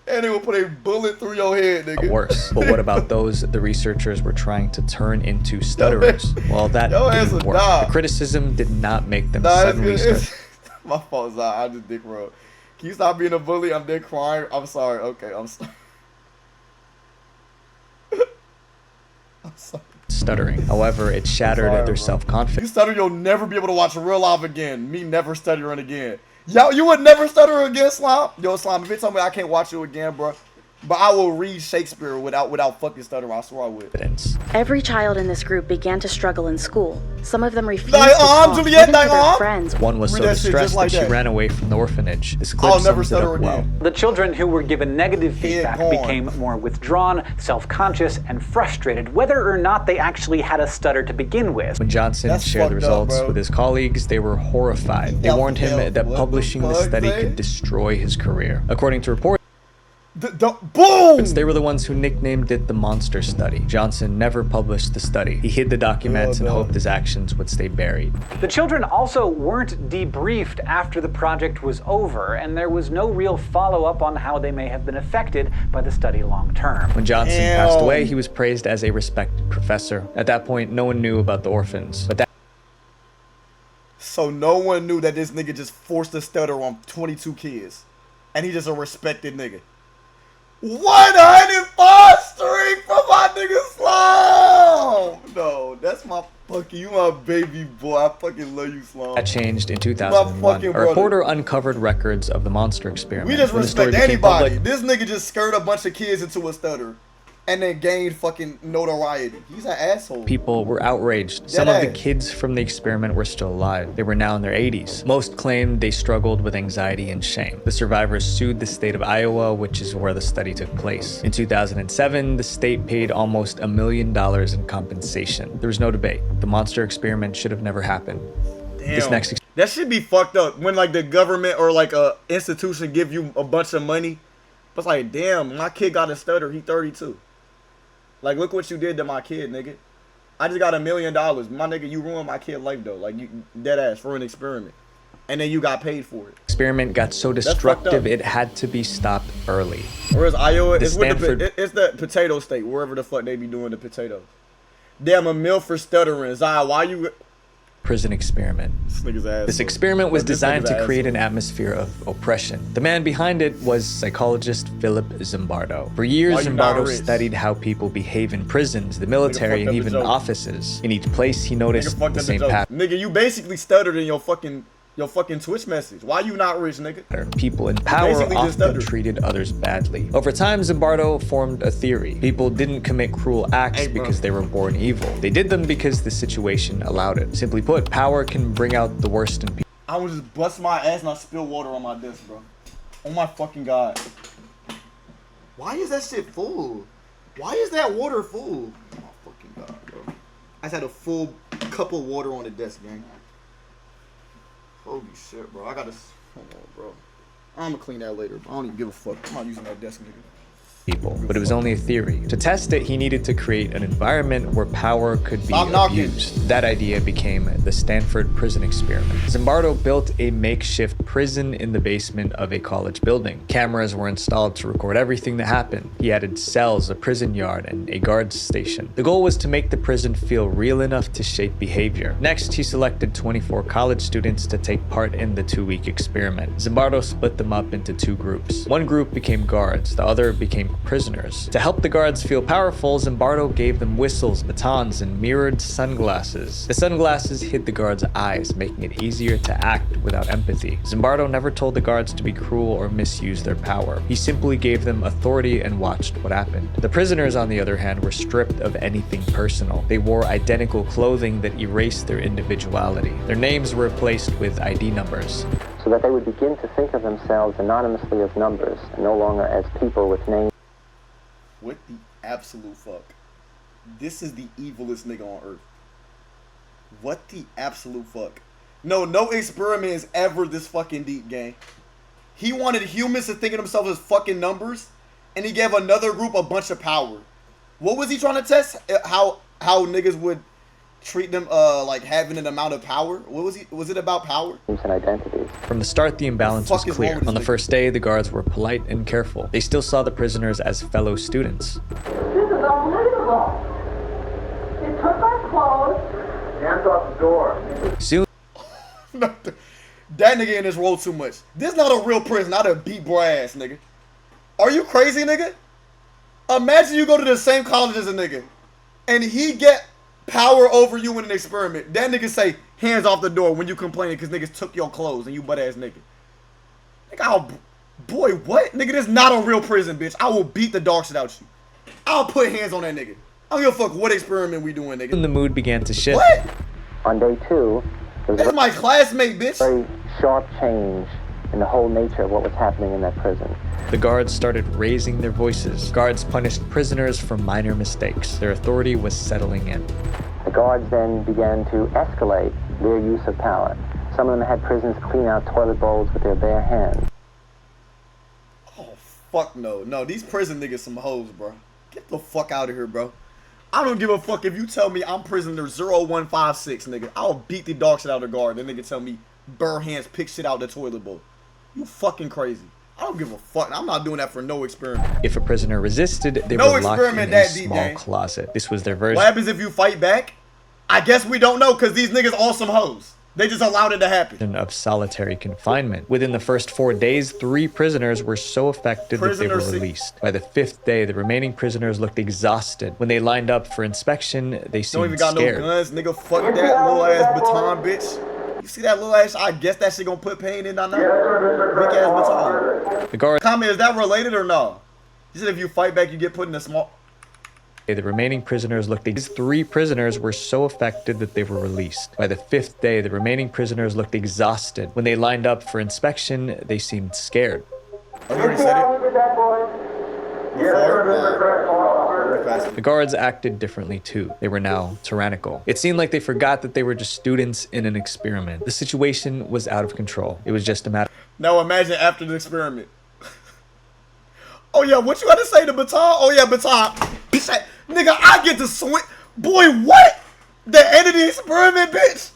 And it will put a bullet through your head, nigga. Worse. But what about those the researchers were trying to turn into stutterers? Well, that didn't work. The criticism did not make them suddenly start. My fault, Zai. I just dick rolled. Can you stop being a bully? I'm dead crying. I'm sorry. Okay, I'm sorry. I'm sorry. stuttering. However, it shattered their self-confidence. You stutter, you'll never be able to watch Real Life again. Me never stuttering again. Yo, you would never stutter again, Slime? Yo, Slime, if you tell me I can't watch you again, bro, but I will read Shakespeare without fucking stuttering. I swear I would. Every child in this group began to struggle in school. Some of them refused to talk, even to their friends. One was so distressed that she ran away from the orphanage. This clip sums it up well. The children who were given negative feedback became more withdrawn, self-conscious, and frustrated, whether or not they actually had a stutter to begin with. When Johnson shared the results with his colleagues, they were horrified. They warned him that publishing the study could destroy his career. According to reports, boom! They were the ones who nicknamed it the monster study. Johnson never published the study. He hid the documents and hoped his actions would stay buried. The children also weren't debriefed after the project was over, and there was no real follow-up on how they may have been affected by the study long term. When Johnson passed away, he was praised as a respected professor. At that point, no one knew about the orphans. So no one knew that this nigga just forced a stutter on 22 kids. And he just a respected nigga. 105 streak from my nigga Slime! No, that's my fucking, you my baby boy. I fucking love you, Slime. That changed in 2001. A reporter uncovered records of the monster experiment. We just respect anybody. This nigga just scared a bunch of kids into a stutter and then gained fucking notoriety. He's an asshole. People were outraged. Some of the kids from the experiment were still alive. They were now in their 80s. Most claimed they struggled with anxiety and shame. The survivors sued the state of Iowa, which is where the study took place. In 2007, the state paid almost $1 million in compensation. There was no debate. The monster experiment should have never happened. Damn. That should be fucked up when like the government or like a institution give you a bunch of money. But it's like, damn, my kid got a stutter. He 32. Like, look what you did to my kid, nigga. I just got $1 million. My nigga, you ruined my kid's life, though. Like, you dead ass for an experiment. And then you got paid for it. Experiment got so destructive, it had to be stopped early. Whereas Iowa, it's the potato state, wherever the fuck they be doing the potatoes. Damn, a meal for stuttering. Zaya, why you... Prison experiment. This experiment was designed to create an atmosphere of oppression. The man behind it was psychologist Philip Zimbardo. For years, Zimbardo studied how people behave in prisons, the military, and even offices. In each place, he noticed the same pattern. Nigga, you basically stuttered in your fucking Twitch message. Why you not rich, nigga? People in power often treated others badly. Over time, Zimbardo formed a theory. People didn't commit cruel acts because they were born evil. They did them because the situation allowed it. Simply put, power can bring out the worst in people. I would just bust my ass and not spill water on my desk, bro. Oh my fucking god. Why is that shit full? Why is that water full? Oh my fucking god, bro. I just had a full cup of water on the desk, gang. Holy shit, bro. I gotta... Hold on, bro. I'm gonna clean that later, bro. I don't even give a fuck. I'm not using that desk, nigga. But it was only a theory. To test it, he needed to create an environment where power could be abused. That idea became the Stanford Prison Experiment. Zimbardo built a makeshift prison in the basement of a college building. Cameras were installed to record everything that happened. He added cells, a prison yard, and a guards station. The goal was to make the prison feel real enough to shape behavior. Next, he selected 24 college students to take part in the 2-week experiment. Zimbardo split them up into 2 groups. One group became guards, the other became prisoners. To help the guards feel powerful, Zimbardo gave them whistles, batons, and mirrored sunglasses. The sunglasses hid the guards' eyes, making it easier to act without empathy. Zimbardo never told the guards to be cruel or misuse their power. He simply gave them authority and watched what happened. The prisoners, on the other hand, were stripped of anything personal. They wore identical clothing that erased their individuality. Their names were replaced with ID numbers. So that they would begin to think of themselves anonymously as numbers and no longer as people with names. What the absolute fuck? This is the evilest nigga on earth. What the absolute fuck? No experiment is ever this fucking deep, gang. He wanted humans to think of themselves as fucking numbers, and he gave another group a bunch of power. What was he trying to test? How niggas would treat them like having an amount of power? Was it about power? And identities. From the start, the imbalance was clear. On the first day, the guards were polite and careful. They still saw the prisoners as fellow students. This is unbelievable. They took our clothes. Hands off the door. Soon, that nigga in this role too much. This not a real prison, not a beat boy ass nigga. Are you crazy, nigga? Imagine you go to the same college as a nigga, and he get power over you in an experiment. That nigga say, hands off the door when you complaining because niggas took your clothes and you butt-ass nigga. Nigga, boy, what? Nigga, this not a real prison, bitch. I will beat the dog shit out you. I'll put hands on that nigga. I don't give a fuck what experiment we doing, nigga. And the mood began to shift. What? On day 2, that's my classmate, bitch. Very sharp change in the whole nature of what was happening in that prison. The guards started raising their voices. Guards punished prisoners for minor mistakes. Their authority was settling in. The guards then began to escalate their use of power. Some of them had prisoners clean out toilet bowls with their bare hands. Oh, fuck no. No, these prison niggas some hoes, bro. Get the fuck out of here, bro. I don't give a fuck if you tell me I'm prisoner 0156, nigga. I'll beat the dog shit out of the guard. Then nigga tell me bare hands pick shit out the toilet bowl. You fucking crazy. I don't give a fuck. I'm not doing that for no experiment. If a prisoner resisted, they were locked in a small closet. This was their version. What happens if you fight back? I guess we don't know because these niggas all some hoes. They just allowed it to happen. Of solitary confinement. Within the first 4 days, 3 prisoners were so affected that they were released. By the 5th day, the remaining prisoners looked exhausted. When they lined up for inspection, they seemed scared. Don't even got no guns, nigga. Fuck that little ass baton, bitch. You see that little ass? I guess that shit gonna put pain in on that weak ass baton. The guard. Comment, is that related or no? You said if you fight back, you get put in a small. The remaining prisoners looked. These 3 prisoners were so affected that they were released. By the 5th day, the remaining prisoners looked exhausted. When they lined up for inspection, they seemed scared. Oh, you already said it? The guards acted differently too. They were now tyrannical. It seemed like they forgot that they were just students in an experiment. The situation was out of control. It was just a matter. Now imagine after the experiment. Oh yeah, what you gotta say to baton? Oh yeah, baton. Bitch, nigga, I get to swing. Boy, what? The end of the experiment, bitch?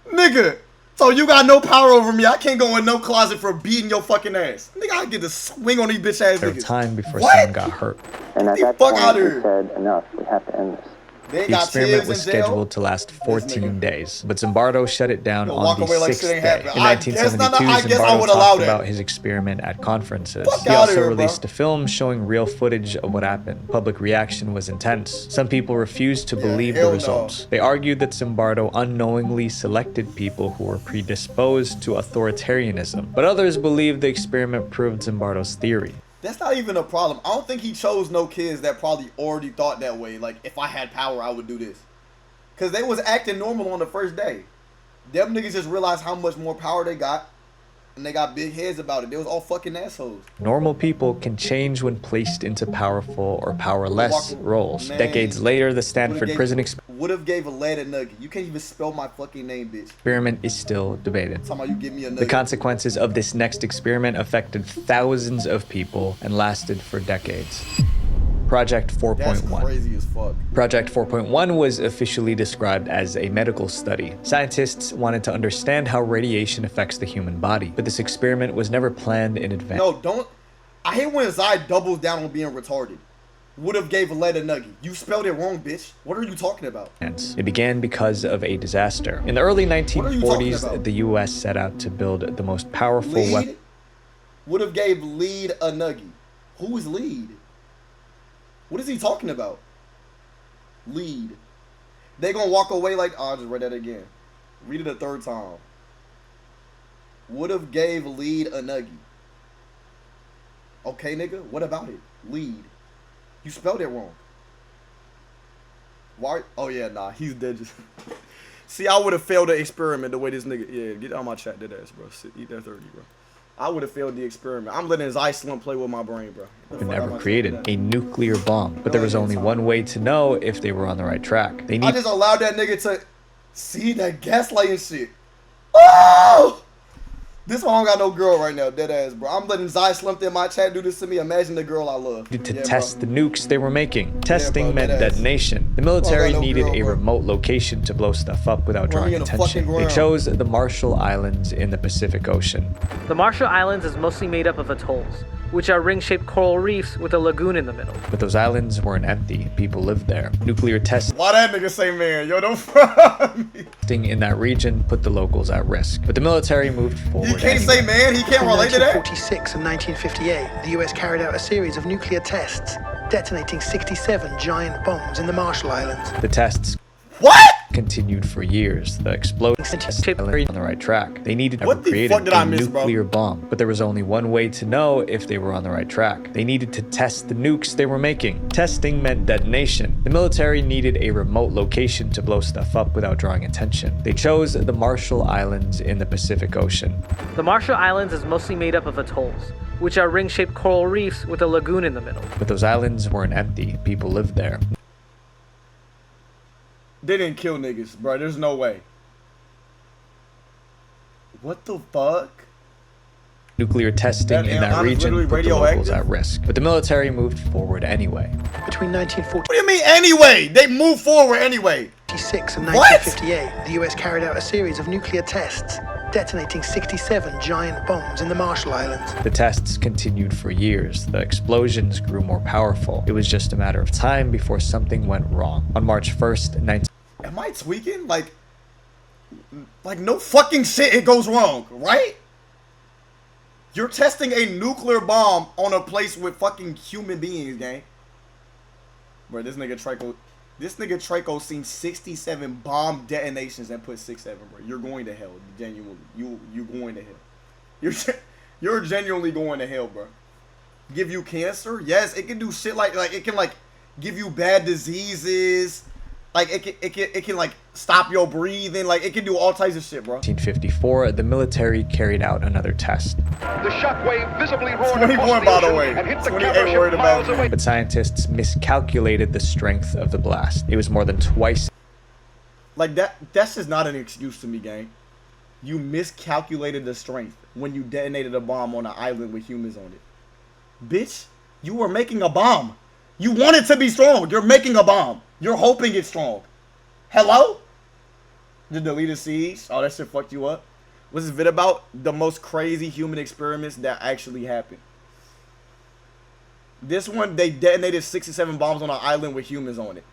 Nigga. So you got no power over me. I can't go in no closet for beating your fucking ass. Nigga, I get to swing on these bitch ass niggas. Time before someone got hurt. And at that point, we said, enough, we have to end this. The experiment was scheduled to last 14 days, but Zimbardo shut it down on the 6th day. In 1972, Zimbardo talked about his experiment at conferences. He also released a film showing real footage of what happened. Public reaction was intense. Some people refused to believe the results. They argued that Zimbardo unknowingly selected people who were predisposed to authoritarianism, but others believed the experiment proved Zimbardo's theory. That's not even a problem. I don't think he chose no kids that probably already thought that way. Like, if I had power, I would do this. Because they was acting normal on the first day. Them niggas just realized how much more power they got. And they got big heads about it. They was all fucking assholes. Normal people can change when placed into powerful or powerless roles. Man. Decades later, the Stanford prison would have gave a lead a nugget. You can't even spell my fucking name, bitch. Experiment is still debated. Talking about you give me a nugget. The consequences of this next experiment affected thousands of people and lasted for decades. Project 4.1. That's crazy as fuck. Project 4.1 was officially described as a medical study. Scientists wanted to understand how radiation affects the human body, but this experiment was never planned in advance. No, don't. I hate when Zai doubles down on being retarded. Would have gave a lead a nugget. You spelled it wrong, bitch. What are you talking about? It began because of a disaster. In the early 1940s, the U.S. set out to build the most powerful weapon. Would have gave lead a nugget. Who is lead? What is he talking about? Lead. They gonna walk away like, oh, I just read that again. Read it a third time. Would have gave lead a nugget. Okay, nigga, what about it? Lead. You spelled it wrong. Why? Oh yeah, nah, he's dead. Just see, I would have failed the experiment the way this nigga. Yeah, get on my chat, dead ass, bro. Eat that 30, bro. I would have failed the experiment. I'm letting his ice slump play with my brain, bro. Never created a nuclear bomb, but there was only one way to know if they were on the right track. I just allowed that nigga to see that gaslighting shit. Oh! This one don't got no girl right now, dead ass, bro. I'm letting Zai Slump in my chat do this to me. Imagine the girl I love. To test the nukes they were making. Testing meant detonation. The military needed a remote location to blow stuff up without drawing attention. They chose the Marshall Islands in the Pacific Ocean. The Marshall Islands is mostly made up of atolls, which are ring-shaped coral reefs with a lagoon in the middle. But those islands weren't empty. People lived there. Nuclear testing. Why that nigga say, man? Yo, don't front me. Testing in that region put the locals at risk. But the military moved forward. He can't say, man. He can't relate to that. In 1946 and 1958, the US carried out a series of nuclear tests, detonating 67 giant bombs in the Marshall Islands. The tests. What? Continued for years. The explosion on the right track. They needed to create a nuclear bomb, but there was only one way to know if they were on the right track. They needed to test the nukes they were making. Testing meant detonation. The military needed a remote location to blow stuff up without drawing attention. They chose the Marshall Islands in the Pacific Ocean. The Marshall Islands is mostly made up of atolls, which are ring-shaped coral reefs with a lagoon in the middle. But those islands weren't empty. People lived there. They didn't kill niggas, bro. There's no way. What the fuck? Nuclear testing in that region put the locals at risk. But the military moved forward anyway. Between 1940... What do you mean anyway? They moved forward anyway. 1946 and 1958, the US carried out a series of nuclear tests, detonating 67 giant bombs in the Marshall Islands. The tests continued for years. The explosions grew more powerful. It was just a matter of time before something went wrong. On March 1st, Am I tweaking? Like no fucking shit, it goes wrong, right? You're testing a nuclear bomb on a place with fucking human beings, gang. Bro, this nigga Traco seen 67 bomb detonations and put 6-7, bro. You're going to hell, genuinely. You going to hell. You're genuinely going to hell, bro. Give you cancer? Yes, it can do shit like it can give you bad diseases. Like it can like stop your breathing. Like it can do all types of shit, bro. 1954, the military carried out another test. The shockwave visibly roared 21, by the way. and hit the 28 worried about away. But scientists miscalculated the strength of the blast. It was more than twice. Like that's just not an excuse to me, gang. You miscalculated the strength when you detonated a bomb on an island with humans on it. Bitch, you were making a bomb. You want it to be strong. You're making a bomb. You're hoping it's strong. Hello? The deleted seeds. Oh, that shit fucked you up. What's this vid about? The most crazy human experiments that actually happened. This one, they detonated 67 bombs on an island with humans on it.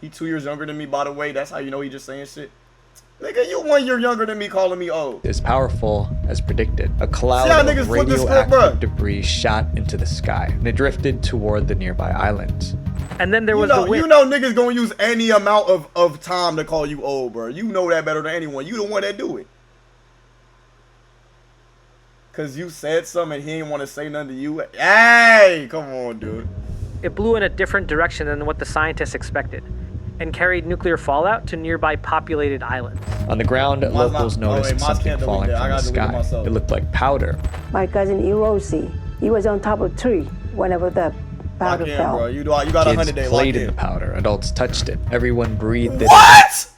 He 2 years younger than me, by the way. That's how you know he just saying shit. Nigga, you 1 year younger than me calling me old. As powerful as predicted. A cloud of radioactive debris shot into the sky, and it drifted toward the nearby islands. And then there was the wind. You know niggas gonna use any amount of time to call you old, bro. You know that better than anyone. You the one that do it. Cause you said something and he didn't want to say nothing to you. Hey, come on, dude. It blew in a different direction than what the scientists expected, and carried nuclear fallout to nearby populated islands. On the ground, locals noticed something falling from the sky. It looked like powder. My cousin Erosi, he was on top of a tree whenever the powder fell. Bro. You got 100 days. Kids played in the powder. Adults touched it. Everyone breathed it. What?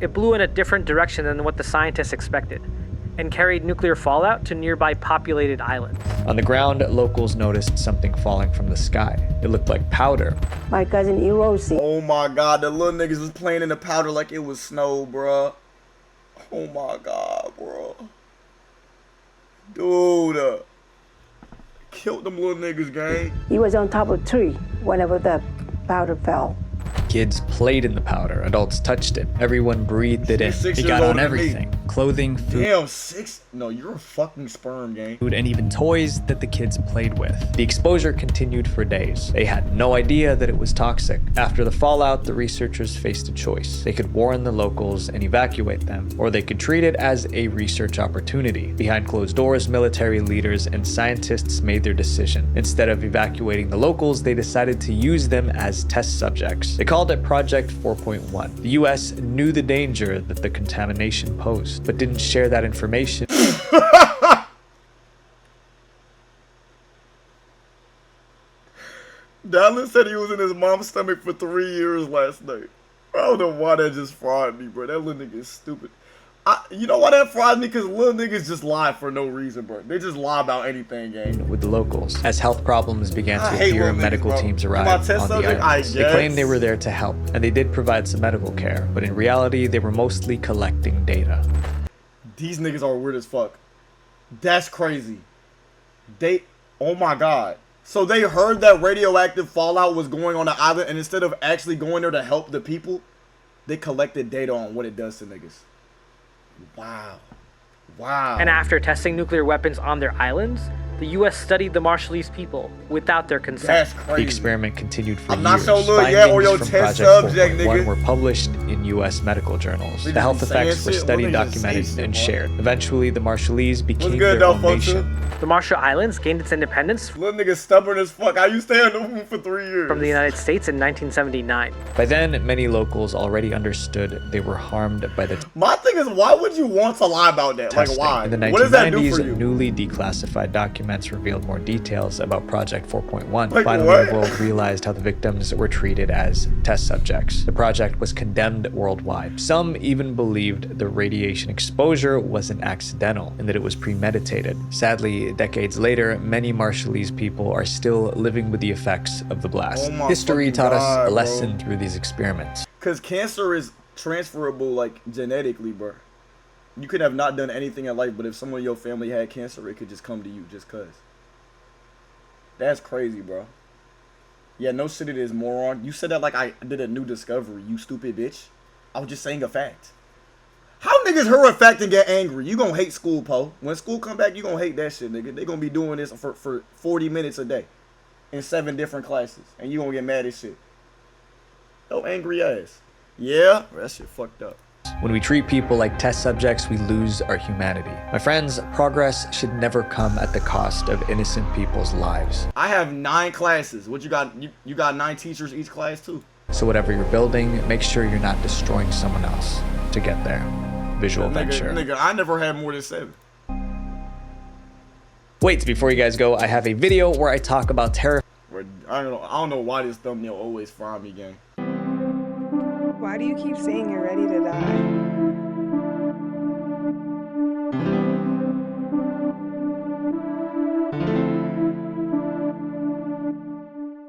It blew in a different direction than what the scientists expected, and carried nuclear fallout to nearby populated islands. On the ground, locals noticed something falling from the sky. It looked like powder. My cousin Erosi. Oh my god, the little niggas was playing in the powder like it was snow, bruh. Oh my god, bro. Dude. Killed them little niggas, gang. He was on top of a tree whenever the powder fell. Kids played in the powder. Adults touched it. Everyone breathed it in. It got on everything. Clothing, food. Damn, 6? No, you're a fucking sperm, gang. Food and even toys that the kids played with. The exposure continued for days. They had no idea that it was toxic. After the fallout, the researchers faced a choice. They could warn the locals and evacuate them, or they could treat it as a research opportunity. Behind closed doors, military leaders and scientists made their decision. Instead of evacuating the locals, they decided to use them as test subjects. They called it Project 4.1. The US knew the danger that the contamination posed, but didn't share that information. Dallas said he was in his mom's stomach for 3 years last night. I don't know why that just fried me, bro. That little nigga is stupid. You know why that fries me? Because little niggas just lie for no reason, bro. They just lie about anything, gang. With the locals. As health problems began to appear, medical teams arrived on the islands. They claimed they were there to help, and they did provide some medical care, but in reality, they were mostly collecting data. These niggas are weird as fuck. That's crazy. Oh my god. So they heard that radioactive fallout was going on the island, and instead of actually going there to help the people, they collected data on what it does to niggas. Wow. Wow. And after testing nuclear weapons on their islands, The U.S. studied the Marshallese people without their consent. That's crazy. The experiment continued for I'm years. not so little yet, or your Findings test from Project subject, 4.1 nigga. were published in U.S. medical journals. The health effects were studied, documented, and shared. Eventually, the Marshallese became their own nation. The Marshall Islands gained its independence. Little nigga stubborn as fuck. How you stay in the room for 3 years? From the United States in 1979. By then, many locals already understood they were harmed by the My thing is, why would you want to lie about that? testing. Like, why? In the What does that do for 1990s, you? newly declassified documents revealed more details about Project 4.1. Like Finally, what? the world realized how the victims were treated as test subjects. The project was condemned worldwide. Some even believed the radiation exposure wasn't accidental and that it was premeditated. Sadly, decades later, many Marshallese people are still living with the effects of the blast. Oh my History fucking taught us God, a lesson bro. through these experiments. Because cancer is transferable, like, genetically, bro. You could have not done anything in life, but if someone in your family had cancer, it could just come to you just cause. That's crazy, bro. Yeah, no shit, it is, moron. You said that like I did a new discovery, you stupid bitch. I was just saying a fact. How niggas hear a fact and get angry? You gonna hate school, po. When school come back, you gonna hate that shit, nigga. They gonna be doing this for 40 minutes a day in 7 different classes, and you gonna get mad as shit. No angry ass. Yeah, that shit fucked up. When we treat people like test subjects, we lose our humanity. My friends, progress should never come at the cost of innocent people's lives. I have 9 classes. What you got? You got 9 teachers each class too. So whatever you're building, make sure you're not destroying someone else to get there. Visual venture. Nigga, I never had more than 7. Wait, before you guys go, I have a video where I talk about terror. I don't know why this thumbnail always fry me, gang. Why do you keep saying you're ready to die?